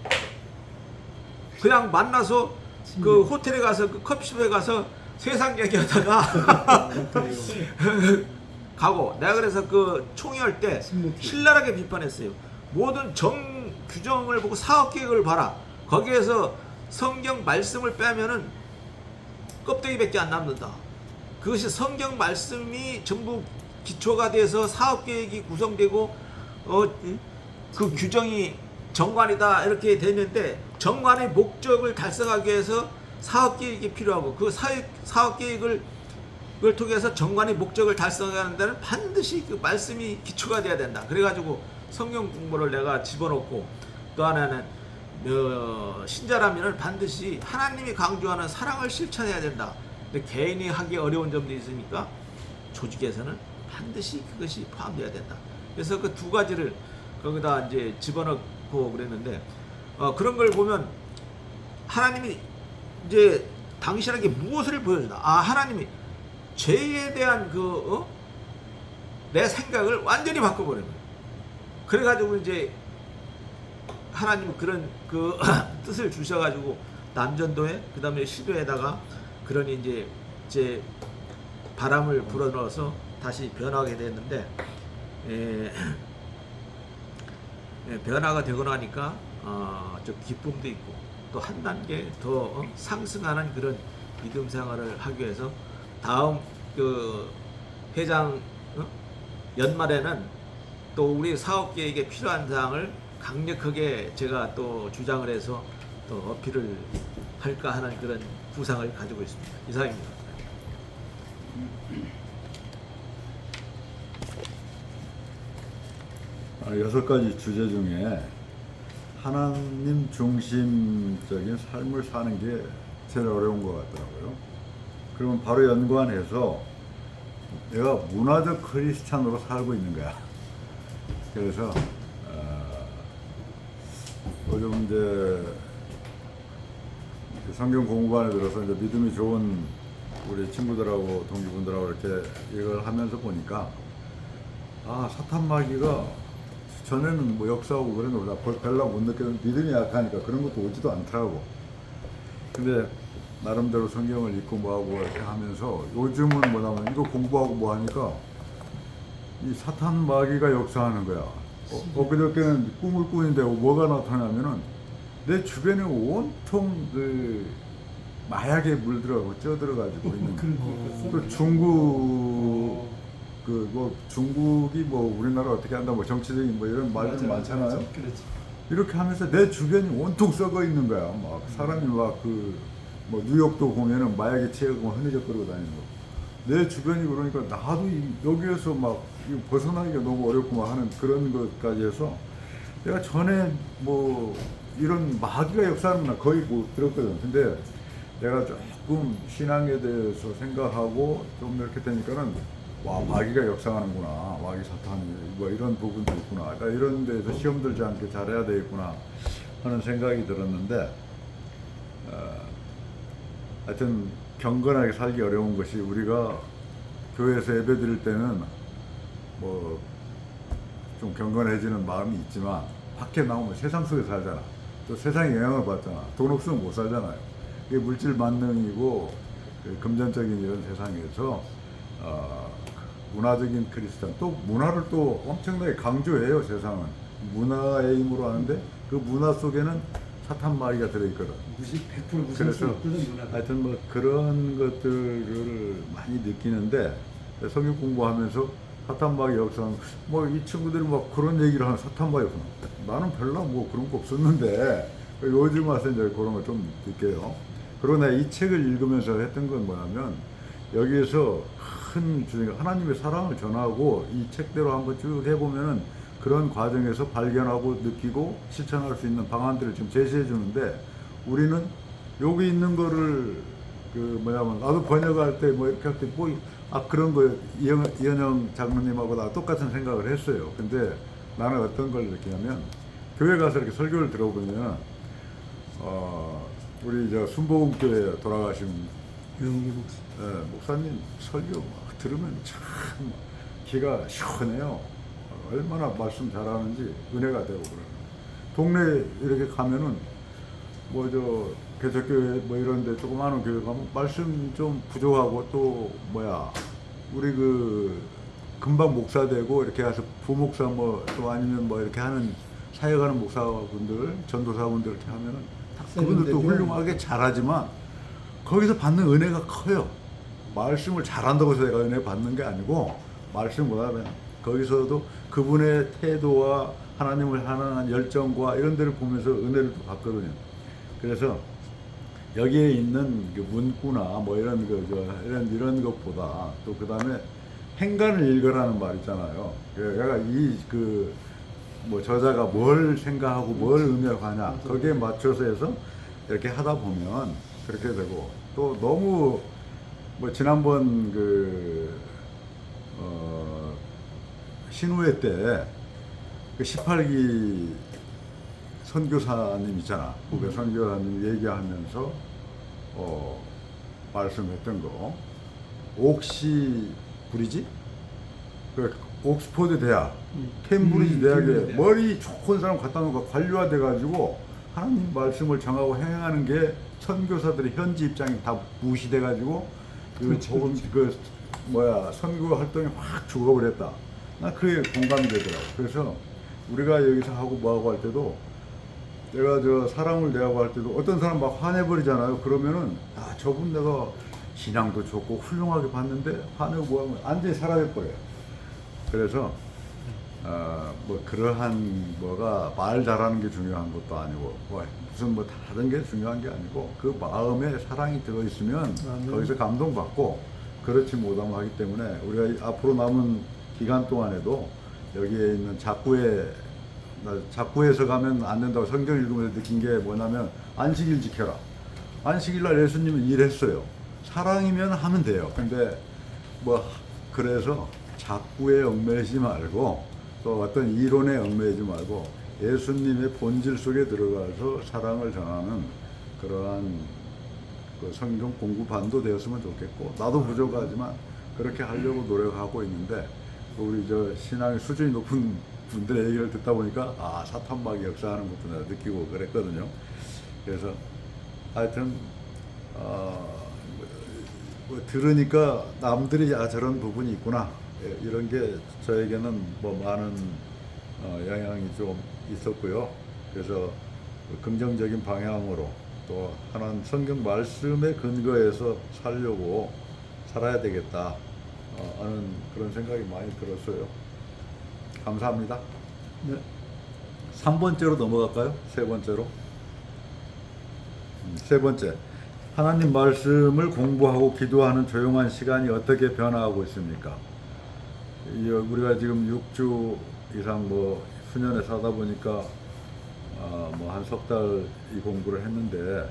Speaker 3: 그냥 만나서 호텔에 가서 커피숍에 가서 세상 얘기하다가 가고, 내가 그래서 총회할 때 신랄하게 비판했어요. 모든 규정을 보고 사업계획을 봐라. 거기에서 성경 말씀을 빼면은 껍데기밖에 안 남는다. 그것이 성경 말씀이 전부 기초가 돼서 사업계획이 구성되고 그 규정이 정관이다 이렇게 되는데, 정관의 목적을 달성하기 위해서 사업계획이 필요하고, 그 사업계획을 통해서 정관의 목적을 달성하는 데는 반드시 그 말씀이 기초가 돼야 된다. 그래가지고 성경 공부를 내가 집어넣고, 또 하나는 신자라면 반드시 하나님이 강조하는 사랑을 실천해야 된다. 근데 개인이 하기 어려운 점도 있으니까 조직에서는 반드시 그것이 포함돼야 된다. 그래서 그 두 가지를 거기다 이제 집어넣고 그랬는데, 그런 걸 보면 하나님이 이제 당신에게 무엇을 보여준다. 하나님이 죄에 대한 내 생각을 완전히 바꿔버려요. 그래가지고 이제 하나님은 그런 뜻을 주셔가지고 남전도에, 그 다음에 시도에다가 그러니 이제 바람을 불어넣어서 다시 변하게 됐는데, 변화가 되고 나니까 좀 기쁨도 있고, 또 한 단계 더 상승하는 그런 믿음 생활을 하기 위해서 다음 회장 연말에는 또 우리 사업계획에 필요한 사항을 강력하게 제가 또 주장을 해서 또 어필을 할까 하는 그런 구상을 가지고 있습니다. 이상입니다.
Speaker 1: 여섯 가지 주제 중에 하나님 중심적인 삶을 사는 게 제일 어려운 것 같더라고요. 그러면 바로 연관해서 내가 문화적 크리스찬으로 살고 있는 거야. 그래서 요즘 이제 성경 공부반에 들어서 이제 믿음이 좋은 우리 친구들하고 동기분들하고 이렇게 이걸 하면서 보니까 아 사탄마귀가 전에는 뭐 역사하고 그런 거보다 별로 못 느꼈는데 믿음이 약하니까 그런 것도 오지도 않더라고. 근데 나름대로 성경을 읽고 뭐하고 이렇게 하면서 요즘은 뭐냐면 이거 공부하고 뭐 하니까 이 사탄마귀가 역사하는 거야. 엊그저께는 꿈을 꾸는데 뭐가 나타나면은 내 주변에 온통 그 마약에 물들어가고 쪄들어가지고 있는
Speaker 2: 그런 거 있었어?
Speaker 1: 또 중국 그 뭐 중국이 뭐 우리나라 어떻게 한다 뭐 정치적인 뭐 이런 말들 많잖아요.
Speaker 2: 그렇지.
Speaker 1: 이렇게 하면서 내 주변이 온통 썩어 있는 거야. 막 사람이 막 그 뭐 뉴욕도 보면은 마약에 취해고 흐느적거리고 다니는 거. 내 주변이 그러니까 나도 여기에서 막 벗어나기가 너무 어렵고 막 하는 그런 것까지 해서 내가 전에 뭐 이런 마귀가 역사하는구나 거의 못 들었거든. 근데 내가 조금 신앙에 대해서 생각하고 좀 이렇게 되니까는 와 마귀가 역사하는구나, 마귀 사탄이 뭐 이런 부분도 있구나, 그러니까 이런 데서 시험 들지 않게 잘해야 되겠구나 하는 생각이 들었는데 하여튼 경건하게 살기 어려운 것이 우리가 교회에서 예배 드릴 때는 뭐 좀 경건해지는 마음이 있지만 밖에 나오면 세상 속에 살잖아. 또 세상에 영향을 받잖아. 돈 없으면 못 살잖아요. 이게 물질 만능이고 그 금전적인 이런 세상에서 문화적인 크리스찬 또 문화를 또 엄청나게 강조해요. 세상은 문화의 힘으로 하는데 그 문화 속에는 사탄 마귀가 들어있거든.
Speaker 2: 100% 무슨
Speaker 1: 그래서
Speaker 2: 수 없거든 문화가.
Speaker 1: 하여튼 뭐 그런 것들을 많이 느끼는데 성경 공부하면서 사탄 마귀 역사는 뭐 이 친구들이 막 그런 얘기를 하는 사탄 마귀 역사 나는 별로 뭐 그런 거 없었는데 요즘 와서 이제 그런 걸 좀 느껴요. 그러나 이 책을 읽으면서 했던 건 뭐냐면 여기에서 큰 주제가 하나님의 사랑을 전하고 이 책대로 한번 쭉 해보면은 그런 과정에서 발견하고 느끼고 실천할 수 있는 방안들을 지금 제시해 주는데 우리는 여기 있는 거를 그 뭐냐면 나도 번역할 때 뭐 이렇게 할 때 뭐 그런 거 이현영 장로님하고 나 똑같은 생각을 했어요. 근데 나는 어떤 걸 느끼냐면 교회 가서 이렇게 설교를 들어보면 우리 저 순복음교회 돌아가신
Speaker 5: 유영기 목사.
Speaker 1: 목사님 설교 막 들으면 참 귀가 시원해요. 얼마나 말씀 잘하는지 은혜가 되고 그러는. 동네 이렇게 가면은 뭐 저 개척교회 뭐 이런데 조그마한 교회 가면 말씀 좀 부족하고 또 뭐야 우리 그 금방 목사 되고 이렇게 해서 부목사 뭐 또 아니면 뭐 이렇게 하는 사역하는 목사분들 전도사분들 이렇게 하면은 그분들도 훌륭하게 잘하지만 거기서 받는 은혜가 커요. 말씀을 잘한다고 해서 내가 은혜 받는 게 아니고 말씀보다는 거기서도 그분의 태도와 하나님을 향한 열정과 이런 데를 보면서 은혜를 또 받거든요. 그래서 여기에 있는 그 문구나 뭐 이런 이런 것보다 또 그 다음에 행간을 읽으라는 말 있잖아요. 내가 이 그 뭐 저자가 뭘 생각하고 뭘 의미하고 하냐 거기에 맞춰서 해서 이렇게 하다 보면 그렇게 되고 또 너무 뭐 지난번 그 신우회 때 그 18기 선교사님 있잖아. 후배 선교사님 얘기하면서 말씀했던 거 옥시 브리지? 그 옥스퍼드 대학, 캠브리지 대학에 머리 좋은 사람 갖다 놓고 관료화 돼가지고 하나님 말씀을 정하고 행하는 게 선교사들의 현지 입장이 다 무시돼가지고 그 선교 활동이 확 죽어버렸다. 나 그게 공감이 되더라고. 그래서 우리가 여기서 하고 뭐하고 할 때도 내가 저 사람을 대하고 할 때도 어떤 사람 막 화내버리잖아요. 그러면은 저분 내가 신앙도 좋고 훌륭하게 봤는데 화내고 뭐하면 완전히 사라져버려요. 그래서 뭐 그러한 뭐가 말 잘하는 게 중요한 것도 아니고 무슨 뭐 다른 게 중요한 게 아니고 그 마음에 사랑이 들어있으면 거기서 감동받고 그렇지 못하면 하기 때문에 우리가 앞으로 남은 기간 동안에도 여기에 있는 작구에서 가면 안 된다고 성경 읽으면서 느낀 게 뭐냐면 안식일 지켜라. 안식일날 예수님은 일했어요. 사랑이면 하면 돼요. 근데 뭐 그래서 작구에 얽매이지 말고 또 어떤 이론에 얽매이지 말고 예수님의 본질 속에 들어가서 사랑을 전하는 그러한 그 성경 공부반도 되었으면 좋겠고 나도 부족하지만 그렇게 하려고 노력하고 있는데 우리 저 신앙의 수준이 높은 분들의 얘기를 듣다 보니까 아 사탄막이 역사하는 것도 내가 느끼고 그랬거든요. 그래서 하여튼 뭐 들으니까 남들이 아 저런 부분이 있구나 이런 게 저에게는 뭐 많은 영향이 좀 있었고요. 그래서 긍정적인 방향으로 또 하나님 성경 말씀에 근거해서 살려고 살아야 되겠다 하는 그런 생각이 많이 들었어요. 감사합니다.
Speaker 2: 네.
Speaker 1: 3번째로 넘어갈까요? 세 번째로. 세 번째. 하나님 말씀을 공부하고 기도하는 조용한 시간이 어떻게 변화하고 있습니까? 우리가 지금 6주 이상 뭐 수년에 사다 보니까 뭐 한 석 달 이 공부를 했는데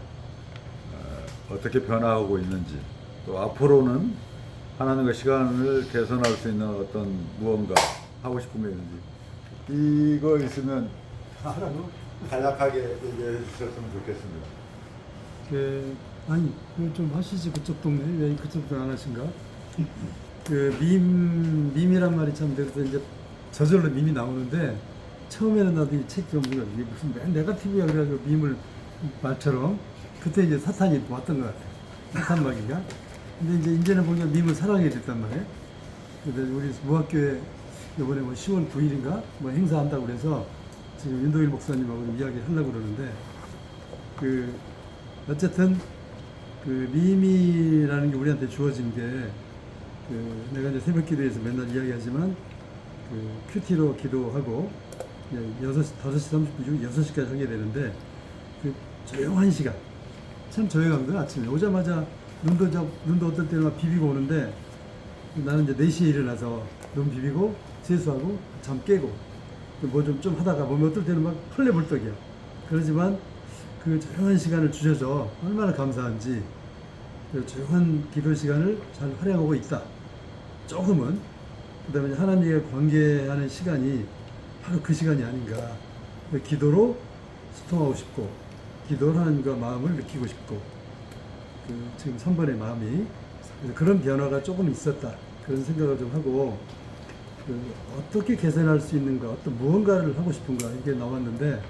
Speaker 1: 어떻게 변화하고 있는지 또 앞으로는 하나님과 시간을 개선할 수 있는 어떤 무언가 하고 싶은 게 있는지 이거 있으면 간략하게 얘기해 주셨으면 좋겠습니다.
Speaker 2: 아니 좀 하시지 그쪽 동네 왜 그쪽도 안 하신가? 그 밈이란 말이 참 그래서 이제 저절로 밈이 나오는데 처음에는 나도 이 책 좀 보면 이게 무슨 맨 네거티브야 그래가지고 밈을 말처럼 그때 이제 사탄이 왔던 것 같아요. 사탄막인가? 근데 이제는 보니까 밈을 사랑하게 됐단 말이에요. 근데 우리 무학교에 이번에 뭐 10월 9일인가 뭐 행사한다고 그래서 지금 윤도일 목사님하고 이야기 하려고 그러는데 그 어쨌든 그 밈이라는 게 우리한테 주어진 게 그 내가 이제 새벽 기도에서 맨날 이야기하지만 그 큐티로 기도하고 5시 30분 중 6시까지 하게 되는데 그 조용한 시간 참 조용하거든. 아침에 오자마자 눈도 어떨 때는 막 비비고 오는데 나는 이제 4시에 일어나서 눈 비비고 세수하고 잠 깨고 뭐 좀 하다가 보면 어떨 때는 막 헐레벌떡이야. 그러지만 그 조용한 시간을 주셔서 얼마나 감사한지 그 조용한 기도 시간을 잘 활용하고 있다. 조금은 그 다음에 하나님과 관계하는 시간이 바로 그 시간이 아닌가. 기도로 소통하고 싶고 기도로 하나님과 마음을 느끼고 싶고 그 지금 3번의 마음이 그런 변화가 조금 있었다. 그런 생각을 좀 하고 그 어떻게 개선할 수 있는가 어떤 무언가를 하고 싶은가 이게 나왔는데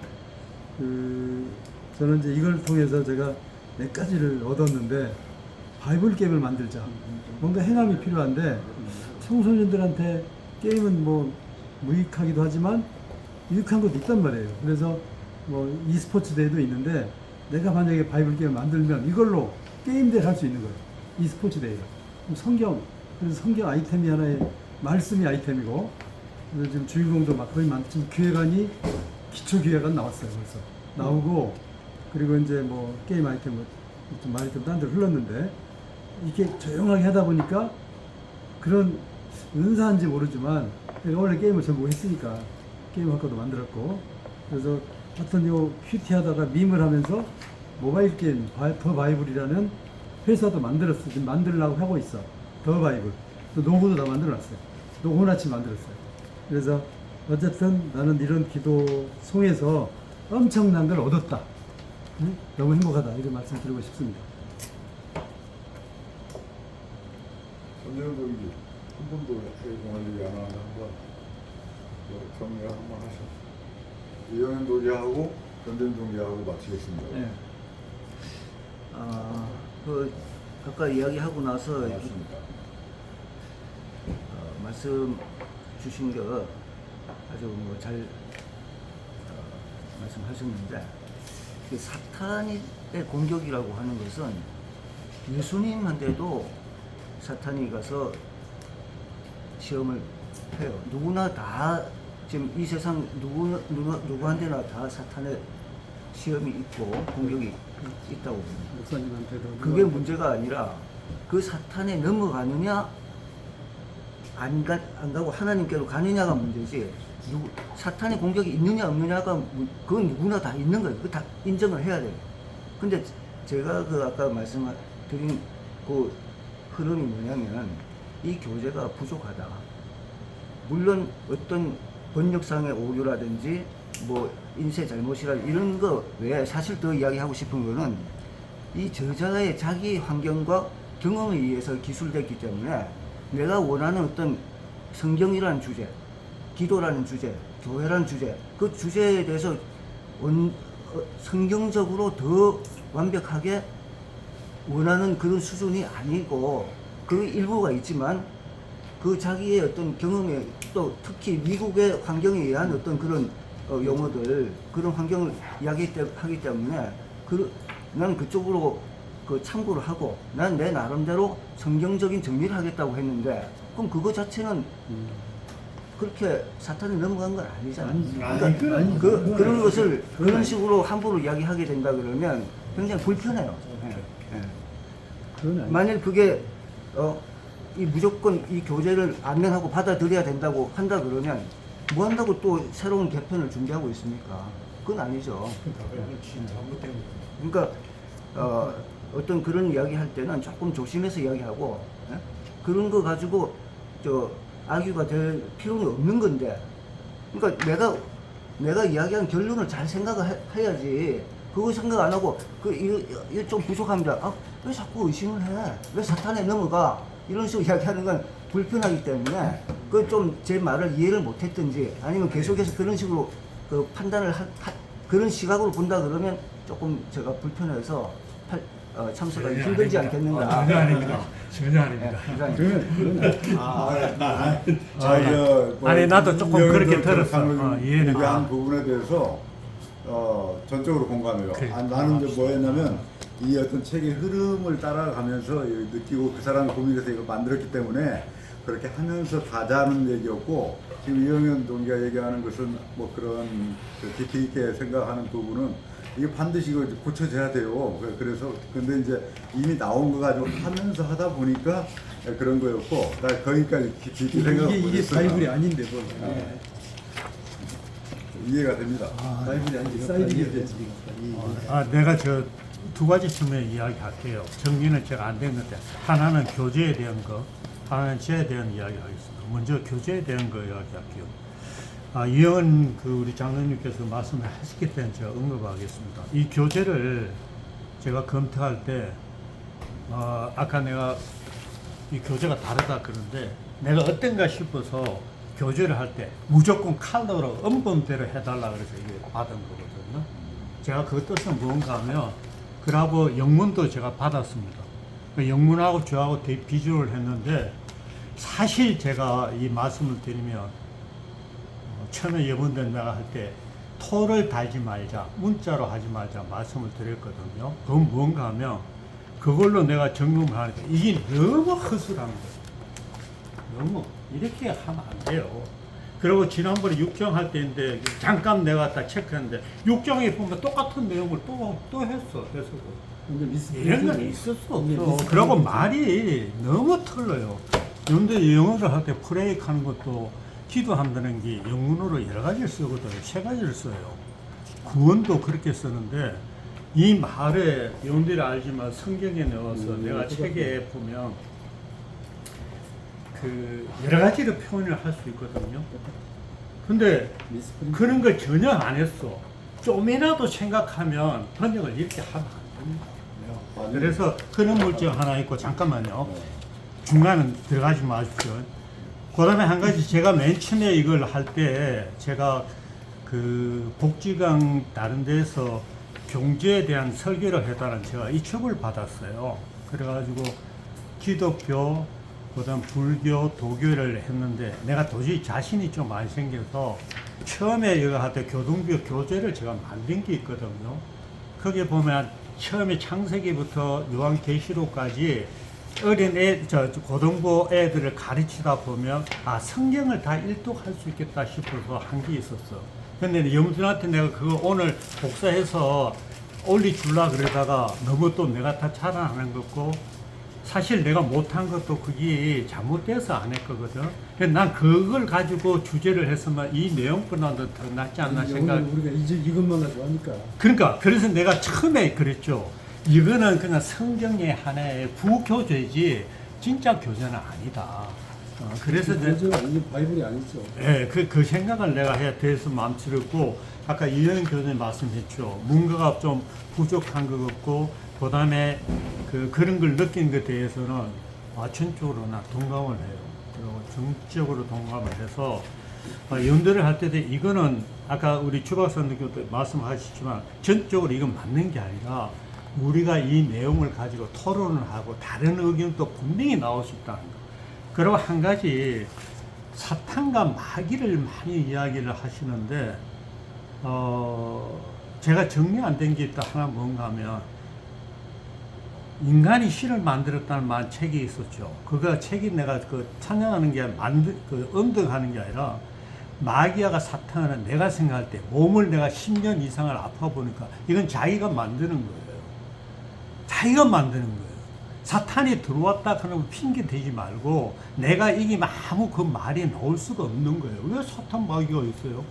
Speaker 2: 그 저는 이제 이걸 통해서 제가 몇 가지를 얻었는데 바이블 게임을 만들자. 뭔가 행함이 필요한데 청소년들한테 게임은 뭐 무익하기도 하지만 유익한 것도 있단 말이에요. 그래서 뭐 e스포츠 대회도 있는데 내가 만약에 바이블 게임을 만들면 이걸로 게임 대회를 할 수 있는 거예요. e스포츠 대회가. 성경, 그래서 성경 아이템이 하나의 말씀이 아이템이고 그래서 지금 주인공도 막 거의 많지만 기획안이 기초기획안 나왔어요. 벌써 나오고 그리고 이제 뭐 게임 아이템 좀 많이 좀 딴 데로 흘렀는데 이게 조용하게 하다 보니까 그런 은사인지 모르지만 내가 원래 게임을 전부 했으니까 게임할 것도 만들었고 그래서 하여튼 요 큐티 하다가 밈을 하면서 모바일 게임 더 바이블이라는 회사도 만들었어. 지금 만들려고 하고 있어. 더 바이블. 또 노후도 다 만들어놨어요. 노후나치 만들었어요. 그래서 어쨌든 나는 이런 기도 송에서 엄청난 걸 얻었다. 응? 너무 행복하다. 이런 말씀 드리고 싶습니다.
Speaker 1: 전쟁 동기 한 번도 공활리 안 하는 한번 정리 한번 하셔. 이영현 동기하고 전쟁 동기하고 마치겠습니다.
Speaker 4: 네. 그 아까 이야기하고 나서
Speaker 1: 맞습니다.
Speaker 4: 말씀 주신 거 아주 잘 말씀하셨는데 그 사탄의 공격이라고 하는 것은 예수님한테도 사탄이 가서 시험을 해요. 누구나 다 지금 이 세상 누구한테나 다 사탄의 시험이 있고 공격이 있다고 봅니다.
Speaker 2: 목사님한테도
Speaker 4: 그게 문제가 아니라 그 사탄에 넘어가느냐 안 가고 하나님께로 가느냐가 문제지 사탄의 공격이 있느냐 없느냐가 그건 누구나 다 있는 거예요. 그거 다 인정을 해야 돼요. 근데 제가 그 아까 말씀드린 그 흐름이 뭐냐면 이 교재가 부족하다. 물론 어떤 번역상의 오류라든지 뭐 인쇄 잘못이라 이런 거 외에 사실 더 이야기하고 싶은 거는 이 저자의 자기 환경과 경험에 의해서 기술됐기 때문에 내가 원하는 어떤 성경이라는 주제, 기도라는 주제, 교회라는 주제, 그 주제에 대해서 성경적으로 더 완벽하게 원하는 그런 수준이 아니고 그 일부가 있지만 그 자기의 어떤 경험에 또 특히 미국의 환경에 의한 어떤 그런 용어들 그런 환경을 이야기하기 때문에 난 그쪽으로 참고를 하고 난 내 나름대로 성경적인 정리를 하겠다고 했는데 그럼 그거 자체는 그렇게 사탄이 넘어간 건 아니잖아요. 그런 것을 그런 식으로 함부로 이야기하게 된다 그러면 굉장히 불편해요.
Speaker 2: 그건 아니.
Speaker 4: 만일 그게 이 무조건 이 교재를 안면하고 받아들여야 된다고 한다 그러면 뭐 한다고 또 새로운 개편을 준비하고 있습니까? 그건 아니죠. 그러니까 어떤 그런 이야기 할 때는 조금 조심해서 이야기하고 그런 거 가지고 악유가 될 필요는 없는 건데 그러니까 내가 이야기한 결론을 잘 생각을 해야지 그거 생각 안 하고 이거 좀 부족합니다. 왜 자꾸 의심을 해? 왜 사탄에 넘어가? 이런 식으로 이야기하는 건 불편하기 때문에 그 좀 제 말을 이해를 못했든지 아니면 계속해서 그런 식으로 그 판단을 그런 시각으로 본다 그러면 조금 제가 불편해서 참석하기 힘들지 않겠는가.
Speaker 6: 전혀 아닙니다. 전혀 아닙니다. 아니, 나도 조금 그렇게 들었어. 이해는
Speaker 1: 얘기한 부분에 대해서 전적으로 공감해요.
Speaker 6: 그래,
Speaker 1: 나는 이제 뭐였냐면 이 어떤 책의 흐름을 따라가면서 느끼고 그 사람이 고민해서 이걸 만들었기 때문에 그렇게 하면서 가자는 얘기였고 지금 이영현 동기가 얘기하는 것은 뭐 그런 깊이 있게 생각하는 부분은 이게 반드시 이거 고쳐져야 돼요. 그래서 근데 이제 이미 나온 거 가지고 하면서 하다 보니까 그런 거였고 나 거기까지 깊이 생각을
Speaker 2: 이게
Speaker 1: 못했어요.
Speaker 2: 바이블이 아닌데 뭘.
Speaker 1: 이해가 됩니다.
Speaker 2: 바이블이 아닌데 사이드게 되지.
Speaker 6: 내가 두 가지 측면 이야기할게요. 정리는 제가 안 됐는데 하나는 교재에 대한 거, 하나는 제에 대한 이야기 하겠습니다. 먼저 교재에 대한 거 이야기할게요. 이영은 우리 장로님께서 말씀을 하셨기 때문에 제가 언급하겠습니다. 이 교재를 제가 검토할 때 아까 내가 이 교재가 다르다 그러는데 내가 어떤가 싶어서 교재를 할 때 무조건 컬러로 음범대로 해달라 그래서 이게 받은 거거든요. 제가 그 뜻은 뭔가 하면 그러고 영문도 제가 받았습니다. 영문하고 저하고 비교를 했는데 사실 제가 이 말씀을 드리면 처음에 여러분들 내가 할 때 토를 달지 말자, 문자로 하지 말자 말씀을 드렸거든요. 그건 뭔가 하면 그걸로 내가 점검을 하니까 이게 너무 허술한 거예요. 너무 이렇게 하면 안 돼요. 그리고 지난번에 6장 할 때인데 잠깐 내가 딱 체크했는데 6장에 보면 똑같은 내용을 또 했어. 이런 건 있을 수 없어. 그리고 말이 너무 틀려요. 근데 영어를 할 때 프레이 하는 것도 기도한다는 게 영문으로 여러 가지를 쓰거든요. 3가지를 써요. 구원도 그렇게 쓰는데 이 말에 여러분들이 알지만 성경에 넣어서 내가 책에 보면 여러 가지로 표현을 할 수 있거든요. 근데 그런 걸 전혀 안 했어. 좀이라도 생각하면 번역을 이렇게 하면 안 됩니다. 그래서 그런 물증 하나 있고 잠깐만요. 중간은 들어가지 마십시오. 그 다음에 한 가지 제가 맨 처음에 이걸 할 때 제가 복지관 다른 데서 경제에 대한 설계를 해달라는 제가 이첩을 받았어요. 그래가지고 기독교, 그 다음 불교, 도교를 했는데 내가 도저히 자신이 좀 많이 생겨서 처음에 이거 할 때 교동교 교재를 제가 만든 게 있거든요. 거기에 보면 처음에 창세기부터 요한계시록까지 고등부 애들을 가르치다 보면 성경을 다 일독할 수 있겠다 싶어서 한 게 있었어. 근데 여러분들한테 내가 그거 오늘 복사해서 올려주려 그러다가 너무 또 내가 다 자랑하는 거고 사실 내가 못한 것도 그게 잘못돼서 안 했거든. 난 그걸 가지고 주제를 했으면 이 내용보다도 더 낫지 않나 생각.
Speaker 2: 우리가 이것만 가지고 하니까.
Speaker 6: 그러니까 그래서 내가 처음에 그랬죠. 이거는 그냥 성경의 하나의 부교재지 진짜 교재는 아니다. 그래서
Speaker 2: 교재가 아니 바이블이 아니죠.
Speaker 6: 예, 그 생각을 내가 해야 돼서 마음쓰렸고 아까 이현 교수님 말씀했죠. 뭔가가 좀 부족한 것 같고 그다음에 그런 걸 느낀 것에 대해서는 전적으로 나 동감을 해요. 그리고 정적으로 동감을 해서 연대를 할 때도 이거는 아까 우리 주 박사님께도 말씀하셨지만 전적으로 이건 맞는 게 아니라 우리가 이 내용을 가지고 토론을 하고 다른 의견도 분명히 나올 수 있다는 거. 그리고 한 가지 사탄과 마귀를 많이 이야기를 하시는데 제가 정리 안 된 게 있다 하나 뭔가 하면 인간이 신을 만들었다는 말 책이 있었죠. 그거 책이 내가 찬양하는 게 언덕하는 게 아니라 마귀아가 사탄은 내가 생각할 때 몸을 내가 10년 이상을 아파 보니까 이건 자기가 만드는 거예요. 자기가 만드는 거예요. 사탄이 들어왔다 그러면 핑계 대지 말고 내가 이기면 아무 그 말이 나올 수가 없는 거예요. 왜 사탄 마귀가 있어요?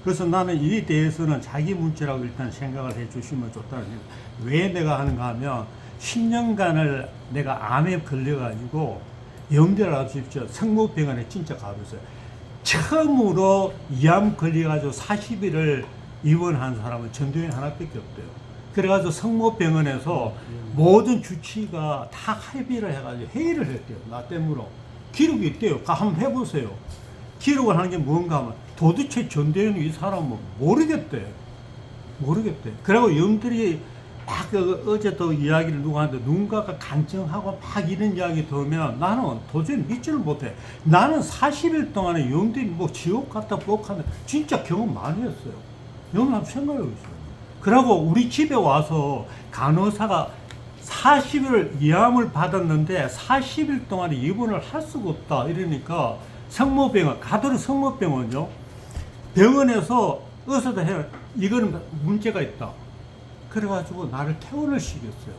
Speaker 6: 그래서 나는 이에 대해서는 자기 문제라고 일단 생각을 해 주시면 좋다는 거예요. 왜 내가 하는가 하면 10년간을 내가 암에 걸려가지고 염려를 하십시오. 성모병원에 진짜 가봤어요. 처음으로 이 암 걸려가지고 40일을 입원한 사람은 전도연 하나밖에 없대요. 그래가지고 성모병원에서 모든 주치의가 다 합의를 해가지고 회의를 했대요. 나 때문에. 기록이 있대요. 한번 해보세요. 기록을 하는 게 뭔가 하면 도대체 전도연이 이 사람은 모르겠대. 그리고 영들이 막 어제도 이야기를 누가 하는데 누군가가 간청하고 막 이런 이야기 들으면 나는 도저히 믿지를 못해. 나는 40일 동안에 영들이 뭐 지옥 갔다 복하는데 진짜 경험 많이 했어요. 여러분 한번 생각해보세요. 그리고 우리 집에 와서 간호사가 40일 이암을 받았는데 40일 동안에 입원을 할 수가 없다 이러니까 성모병원, 가도록 성모병원요. 병원에서 의사도 해요. 이거는 문제가 있다. 그래가지고 나를 퇴원을 시켰어요.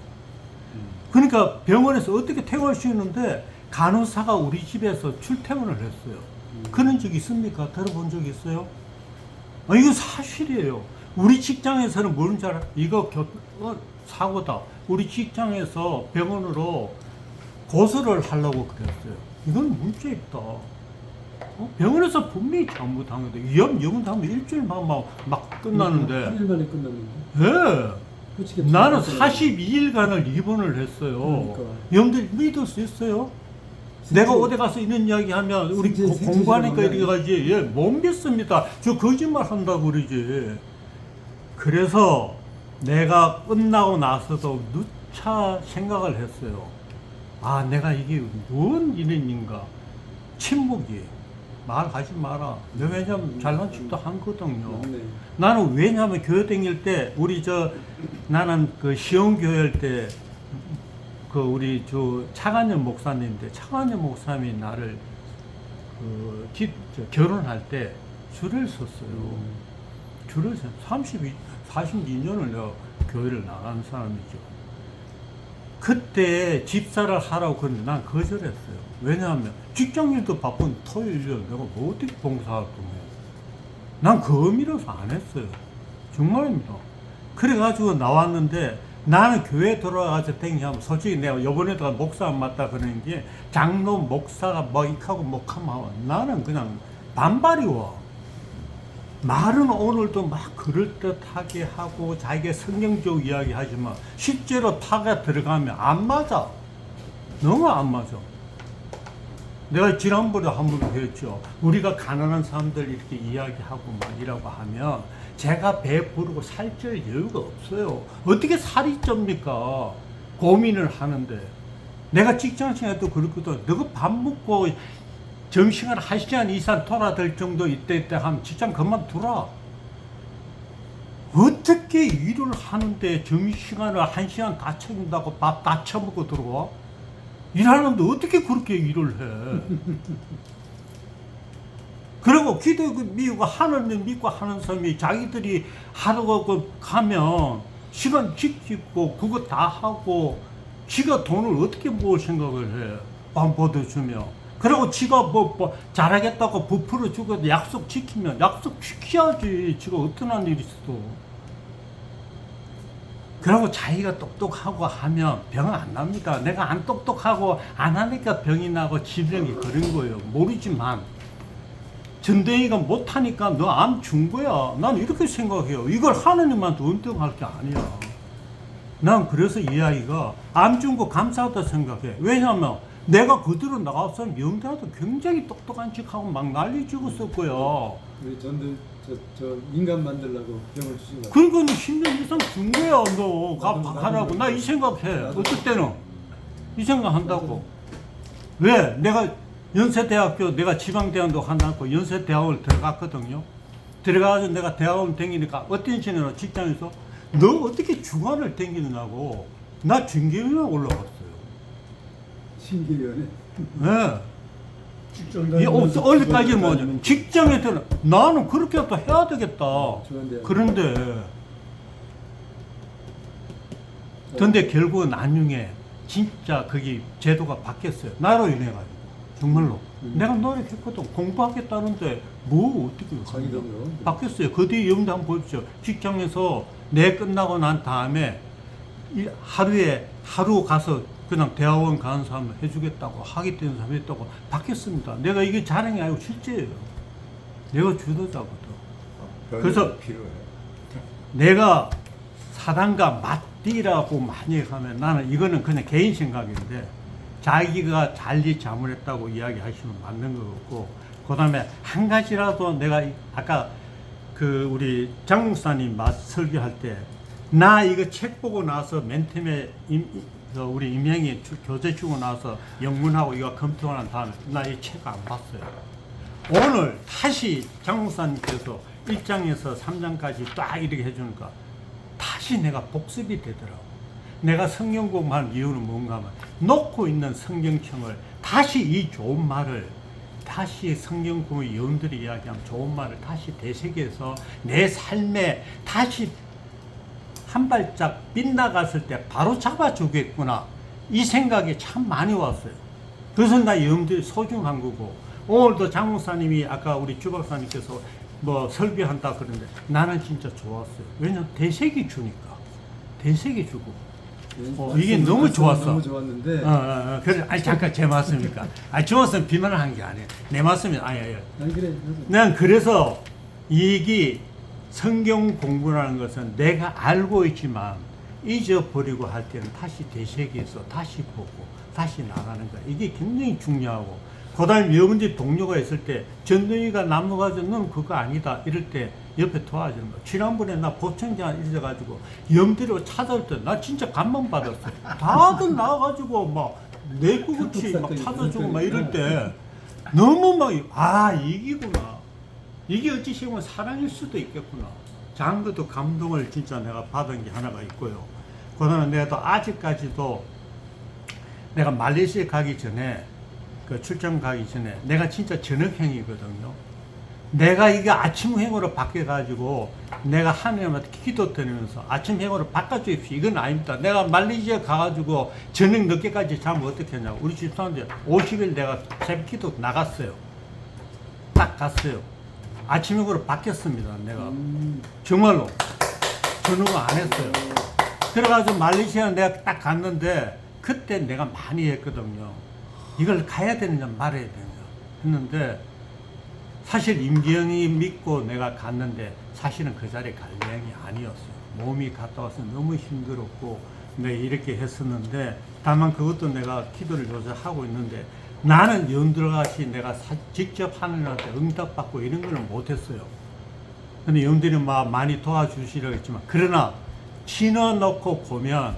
Speaker 6: 그러니까 병원에서 어떻게 퇴원을 시키는데 간호사가 우리 집에서 출퇴원을 했어요. 그런 적 있습니까? 들어본 적 있어요? 이거 사실이에요. 우리 직장에서는 모르는 줄 알아? 이거 사고다. 우리 직장에서 병원으로 고소를 하려고 그랬어요. 이건 문제 있다. 병원에서 분명히 잘못한 건데 위험 당하면 일주일만 막 끝나는데
Speaker 2: 8일 만에 끝났는데.
Speaker 6: 예.
Speaker 2: 솔직히
Speaker 6: 나는
Speaker 2: 무슨
Speaker 6: 42일간을 입원을 했어요.
Speaker 2: 그러니까.
Speaker 6: 여러분들 믿을 수 있어요? 내가 어디 가서 이런 이야기 하면 우리 공부하니까 이렇게 가지. 예, 못 믿습니다. 저 거짓말 한다고 그러지. 그래서 내가 끝나고 나서도 누차 생각을 했어요. 아, 내가 이게 뭔 일인가. 침묵이. 말하지 마라. 내가 왜냐면 잘난 척도 하거든요.
Speaker 2: 맞네.
Speaker 6: 나는 왜냐면 교회 다닐 때 나는 그 시험교회 때 우리 차관년 목사님인데 차관년 목사님이 나를 결혼할 때 줄을 섰어요. 줄을 섰어요. 42년을 내가 교회를 나간 사람이죠. 그때 집사를 하라고 그랬는데 난 거절했어요. 왜냐하면 직장일도 바쁜 토요일에 내가 뭐 어떻게 봉사활동해. 난 그 의미로서 안 했어요. 정말입니다. 그래가지고 나왔는데 나는 교회 돌아가서 댕기하면 솔직히 내가 이번에도 목사 안 맞다 그러는 게 장로 목사가 뭐 이하고 뭐 하면 나는 그냥 반발이 와. 말은 오늘도 막 그럴듯하게 하고 자기가 성경적 이야기 하지만 실제로 타가 들어가면 안 맞아. 너무 안 맞아. 내가 지난번에 한 번 했죠. 우리가 가난한 사람들 이렇게 이야기하고 막 이라고 하면 제가 배부르고 살찔 여유가 없어요. 어떻게 살이 쩝니까? 고민을 하는데 내가 직장생활도 그렇거든. 너가 밥 먹고 점심을 1시간 이상 돌아들 정도 이때 하면 직장 그만두라. 어떻게 일을 하는데 점심시간을 1시간 다 책임다고 밥 다 처먹고 들어와? 일하는데 어떻게 그렇게 일을 해? 그리고 기도 미우고 하나님 믿고 하는 사람이 자기들이 하라고 가면 시간 지키고 그거 다 하고 지가 돈을 어떻게 모을 생각을 해? 밥 받아주면. 그리고 지가 뭐 잘하겠다고 부풀어 주고 약속 지키면 약속 지켜야지. 지가 어떤 일이 있어. 그리고 자기가 똑똑하고 하면 병 안 납니다. 내가 안 똑똑하고 안 하니까 병이 나고 질병이 그런 거예요. 모르지만 전댕이가 못하니까 너 암 준 거야. 난 이렇게 생각해요. 이걸 하느님한테 은등할 게 아니야. 난 그래서 이 이야기가 안 준 거 감사하다 생각해. 왜냐하면 내가 그대로 나가서 영들한테 굉장히 똑똑한 척하고 막 난리 찍었었고요.
Speaker 2: 우리 전들 저 인간 만들려고 병을 주신 거.
Speaker 6: 그러니까 10년 이상 준 거야. 너 가라고. 나 이 생각해. 어떨 때는 이 생각 한다고. 왜? 내가 연세대학교 내가 지방대학도 한다고 연세대학을 들어갔거든요. 들어가서 내가 대학원 다니니까 어떤 식으로 직장에서 너 어떻게 중간을 댕기느냐고 나 중개위원회 올라갔어요.
Speaker 2: 신기위원회.
Speaker 6: 네. 어디까지 뭐냐. 직장에 들어 나는 그렇게 또 해야 되겠다. 그런데 결국은 나중에 진짜 거기 제도가 바뀌었어요. 나로 인해 가지고 정말로 내가 노력했거든. 공부하겠다는데 뭐 어떻게
Speaker 2: 자기 돈으로.
Speaker 6: 바뀌었어요. 그 뒤에 영도 한번 보십시오. 직장에서 내 끝나고 난 다음에 하루 가서 그냥 대학원 가는 사람 해주겠다고 하기 때문에 사람 했다고 바뀌었습니다. 내가 이게 자랑이 아니고 실제예요. 내가 주도자거든. 그래서
Speaker 1: 필요해.
Speaker 6: 내가 사단과 맞디라고 많이 하면 나는 이거는 그냥 개인 생각인데 자기가 잘리 잘못했다고 이야기하시면 맞는 것 같고 그 다음에 한 가지라도 내가 아까 그 우리 장 목사님 설교할 때 나 이거 책 보고 나서 맨 처음에 우리 임영이 교재 주고 나서 영문하고 이거 검토한 다음에 나 이 책 안 봤어요. 오늘 다시 장 목사님께서 1장에서 3장까지 딱 이렇게 해주니까 다시 내가 복습이 되더라고. 내가 성경 공부하는 이유는 뭔가 하면 놓고 있는 성경청을 다시 이 좋은 말을 다시 성경 공부 여러분들이 이야기하면 좋은 말을 다시 되새겨서 내 삶에 다시 한 발짝 빗나갔을 때 바로 잡아주겠구나 이 생각이 참 많이 왔어요. 그래서 나 여러분들이 소중한 거고 오늘도 장 목사님이 아까 우리 주 박사님께서 뭐 설교한다 그러는데 나는 진짜 좋았어요. 왜냐면 되새겨 주니까 되새겨 주고 이게 너무 좋았어.
Speaker 2: 너무 좋았는데.
Speaker 6: 그래, 아니 잠깐 제 말씀입니까? 아니 저 말씀 비난을 한 게 아니에요. 내 말씀이 아니.
Speaker 2: 아니 그래.
Speaker 6: 난 그래서 이게 성경 공부라는 것은 내가 알고 있지만 잊어버리고 할 때는 다시 되새겨서 다시 보고 다시 나가는 거야. 이게 굉장히 중요하고 그 다음에 여러분들이 동료가 있을 때 전동이가 나무가지고 넌 그거 아니다 이럴 때 옆에 도와주는 거야. 지난번에 나 보청장 잊어가지고 염두로 찾아올 때 나 진짜 감명 받았어. 다들 나와가지고 막 내구같이 막 찾아주고 막 이럴 때 너무 막 이기구나. 이게 어찌 보면 사랑일 수도 있겠구나. 장그도 감동을 진짜 내가 받은 게 하나가 있고요. 그 다음에 내가 또 아직까지도 내가 말레이시아 가기 전에 그 출장 가기 전에 내가 진짜 저녁행이거든요. 내가 이게 아침행으로 바뀌어가지고 내가 하나님한테 기도 드리면서 아침행으로 바꿔주십시오. 이건 아닙니다. 내가 말레이시아 가가지고 저녁 늦게까지 자면 어떻게 하냐고. 우리 집사람들 50일 내가 새벽 기도 나갔어요. 딱 갔어요. 아침행으로 바뀌었습니다. 내가 정말로 저녁을 안 했어요. 그래가지고 말레이시아 내가 딱 갔는데 그때 내가 많이 했거든요. 이걸 가야 되느냐 말아야 되느냐 했는데 사실 임기영이 믿고 내가 갔는데 사실은 그 자리에 갈 내용이 아니었어요. 몸이 갔다 와서 너무 힘들었고 내가 이렇게 했었는데 다만 그것도 내가 기도를 요새 하고 있는데 나는 영들같이 내가 직접 하느님한테 응답받고 이런 거는 못했어요. 근데 영들이 막 많이 도와주시려고 했지만 그러나 지나놓고 보면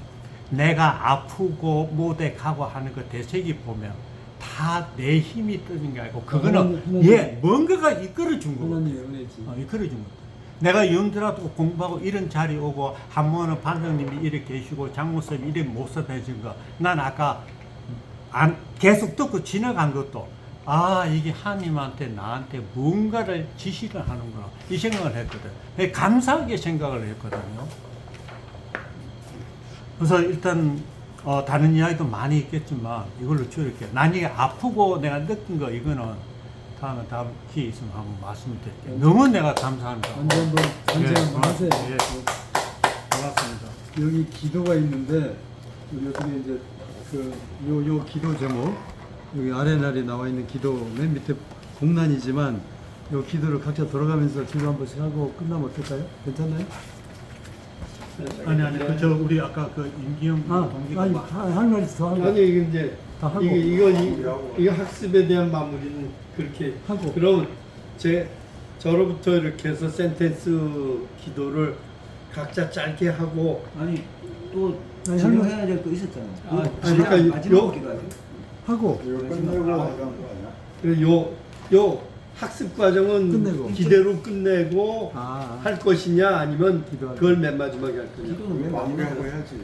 Speaker 6: 내가 아프고 못해 가고 하는 거 대책이 보면 다 내 힘이 뜨는 게 아니고 그거는 뭔가가 이끌어준 거거든.
Speaker 2: 하나님의 은혜지.
Speaker 6: 이끌어준 거거든. 내가 영들하고 공부하고 이런 자리 오고 한 번은 반장님이 이렇게 계시고 장모쌤이 이렇게 모습해준 거 난 아까 계속 듣고 지나간 것도 이게 하나님한테 나한테 뭔가를 지시를 하는구나 이 생각을 했거든. 감사하게 생각을 했거든요. 그래서 일단 다른 이야기도 많이 있겠지만 이걸로 줄일게요. 난 이게 아프고 내가 느낀 거 이거는 다음 기회 있으면 한번 말씀드릴게요. 너무 내가 감사합니다.
Speaker 2: 언제 한번 하세요.
Speaker 6: 예, 고맙습니다.
Speaker 2: 여기 기도가 있는데 우리 어떻게 이제 요 기도 제목 여기 아래날에 나와 있는 기도 맨 밑에 공란이지만 요 기도를 각자 돌아가면서 기도 한 번씩 하고 끝나면 어떨까요? 괜찮나요?
Speaker 6: 아니 그저 우리 아까 그 임기영
Speaker 2: 아,
Speaker 6: 동기가
Speaker 2: 아니,
Speaker 6: 막
Speaker 2: 할 말이 더 하고.
Speaker 5: 아니 이제
Speaker 2: 다 하고.
Speaker 5: 이거 학습에 대한 마무리는 그렇게
Speaker 2: 하고.
Speaker 5: 그럼 저로부터 이렇게 해서 센텐스 기도를 각자 짧게 하고
Speaker 4: 아니 또
Speaker 2: 아니,
Speaker 4: 진행해야 될 거 있었잖아요.
Speaker 2: 아,
Speaker 5: 그러니까
Speaker 4: 마지막 기도하죠.
Speaker 2: 하고.
Speaker 1: 이거 끝내고 하는 거 아니야?
Speaker 5: 그리고 요 학습 과정은
Speaker 2: 끝내고.
Speaker 5: 기대로 끝내고
Speaker 2: 아.
Speaker 5: 할 것이냐 아니면
Speaker 2: 기도하고.
Speaker 5: 그걸 맨 마지막에 할 거냐.
Speaker 4: 기도는 왜
Speaker 1: 마무리하고
Speaker 4: 마지막에
Speaker 1: 해야지.